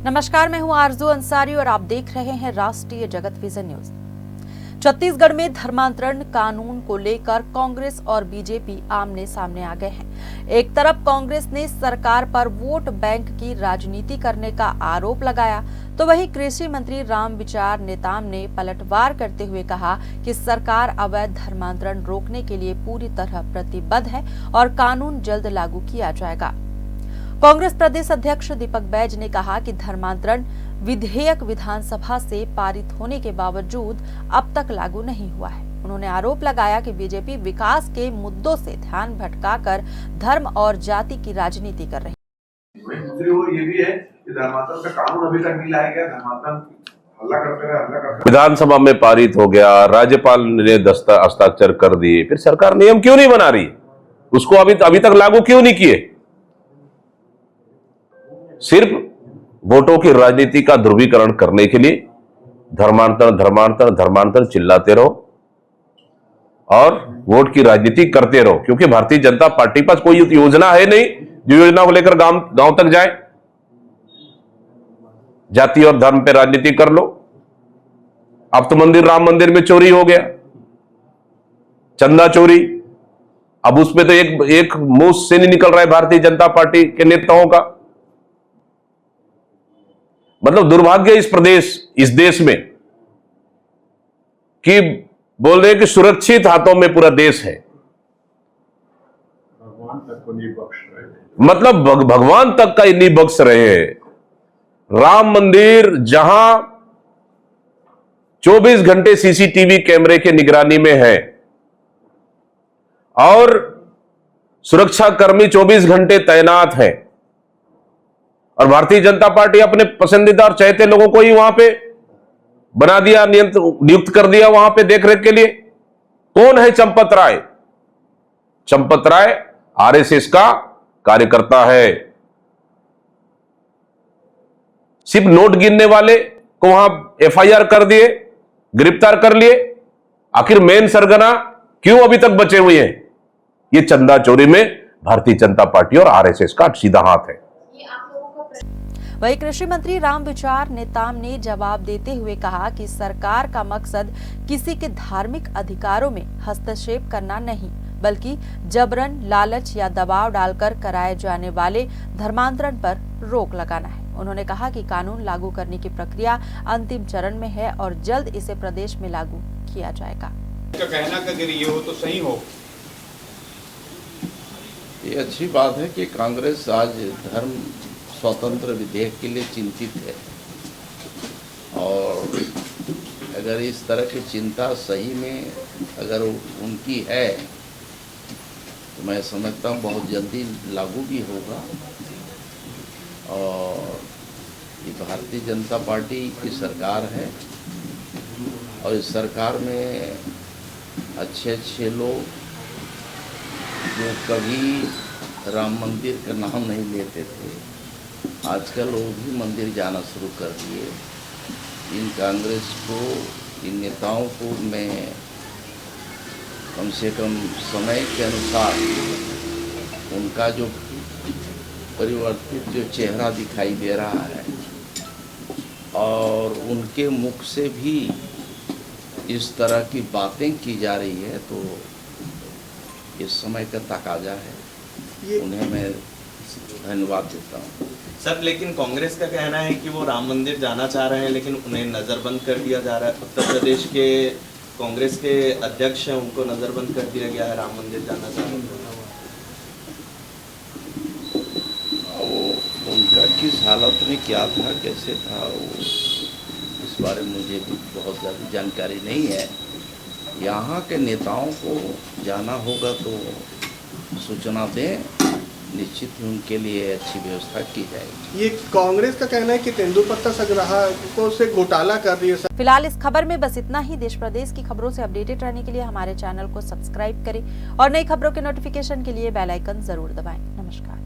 नमस्कार, मैं हूं आरजू अंसारी और आप देख रहे हैं राष्ट्रीय जगत विजन न्यूज। छत्तीसगढ़ में धर्मांतरण कानून को लेकर कांग्रेस और बीजेपी आमने सामने आ गए हैं। एक तरफ कांग्रेस ने सरकार पर वोट बैंक की राजनीति करने का आरोप लगाया, तो वहीं कृषि मंत्री रामविचार नेताम ने पलटवार करते हुए कहा कि सरकार अवैध धर्मांतरण रोकने के लिए पूरी तरह प्रतिबद्ध है और कानून जल्द लागू किया जाएगा। कांग्रेस प्रदेश अध्यक्ष दीपक बैज ने कहा कि धर्मांतरण विधेयक विधानसभा से पारित होने के बावजूद अब तक लागू नहीं हुआ है। उन्होंने आरोप लगाया कि बीजेपी विकास के मुद्दों से ध्यान भटकाकर धर्म और जाति की राजनीति कर रही है। दूसरी ओर ये भी है कि धर्मांतरण का कानून अभी तक नहीं लाया गया। धर्मांतरण हल्ला करते विधानसभा में पारित हो गया, राज्यपाल ने हस्ताक्षर कर दिए, फिर सरकार नियम क्यों नहीं बना रही? उसको अभी तक लागू क्यों नहीं किए? सिर्फ वोटों की राजनीति का ध्रुवीकरण करने के लिए धर्मांतरण चिल्लाते रहो और वोट की राजनीति करते रहो, क्योंकि भारतीय जनता पार्टी पास कोई योजना है नहीं जो योजना को लेकर गांव तक जाए। जाति और धर्म पे राजनीति कर लो। अब तो राम मंदिर में चोरी हो गया, चंदा चोरी। अब उसमें तो एक मुंह से नहीं निकल रहा है भारतीय जनता पार्टी के नेताओं का। मतलब दुर्भाग्य इस देश में कि बोल रहे कि सुरक्षित हाथों में पूरा देश है। भगवान तक को नहीं बख्श रहे, मतलब भगवान तक का ही नहीं बख्श रहे हैं। राम मंदिर जहां 24 घंटे सीसीटीवी कैमरे के निगरानी में है और सुरक्षा कर्मी 24 घंटे तैनात है, और भारतीय जनता पार्टी अपने पसंदीदा और चाहते लोगों को ही वहां पे बना दिया, नियुक्त कर दिया वहां पे देखरेख के लिए। कौन है चंपत राय? चंपत राय आरएसएस का कार्यकर्ता है। सिर्फ नोट गिनने वाले को वहां एफआईआर कर दिए, गिरफ्तार कर लिए। आखिर मेन सरगना क्यों अभी तक बचे हुए हैं? ये चंदा चोरी में भारतीय जनता पार्टी और आरएसएस का सीधा हाथ है। वहीं कृषि मंत्री रामविचार नेताम ने जवाब देते हुए कहा कि सरकार का मकसद किसी के धार्मिक अधिकारों में हस्तक्षेप करना नहीं, बल्कि जबरन, लालच या दबाव डालकर कराए जाने वाले धर्मांतरण पर रोक लगाना है। उन्होंने कहा कि कानून लागू करने की प्रक्रिया अंतिम चरण में है और जल्द इसे प्रदेश में लागू किया जाएगा। का कहना कि अगर ये हो तो सही हो। ये अच्छी बात है कि कांग्रेस आज धर्म स्वतंत्र विधेयक के लिए चिंतित है, और अगर इस तरह की चिंता सही में अगर उनकी है तो मैं समझता हूँ बहुत जल्दी लागू भी होगा। और ये भारतीय जनता पार्टी की सरकार है और इस सरकार में अच्छे लोग जो कभी राम मंदिर का नाम नहीं लेते थे, आजकल वो भी मंदिर जाना शुरू कर दिए। इन कांग्रेस को, इन नेताओं को मैं कम से कम समय के अनुसार उनका जो परिवर्तित जो चेहरा दिखाई दे रहा है और उनके मुख से भी इस तरह की बातें की जा रही है, तो इस समय का तकाजा है। उन्हें मैं धन्यवाद देता हूँ। सर, लेकिन कांग्रेस का कहना है कि वो राम मंदिर जाना चाह रहे हैं, लेकिन उन्हें नजरबंद कर दिया जा रहा है। उत्तर प्रदेश के कांग्रेस के अध्यक्ष हैं, उनको नजरबंद कर दिया गया है, राम मंदिर जाना चाह रहे हैं। उनका किस हालत में क्या था, कैसे था, वो इस बारे में मुझे भी बहुत ज़्यादा जानकारी नहीं है। यहाँ के नेताओं को जाना होगा तो सूचना दें, निश्चित ही उनके लिए अच्छी व्यवस्था की जाएगी। ये कांग्रेस का कहना है कि तेंदुपत्ता संग्राहकों से घोटाला कर रही है। फिलहाल इस खबर में बस इतना ही। देश प्रदेश की खबरों से अपडेटेड रहने के लिए हमारे चैनल को सब्सक्राइब करें और नई खबरों के नोटिफिकेशन के लिए बेल आइकन जरूर दबाएं। नमस्कार।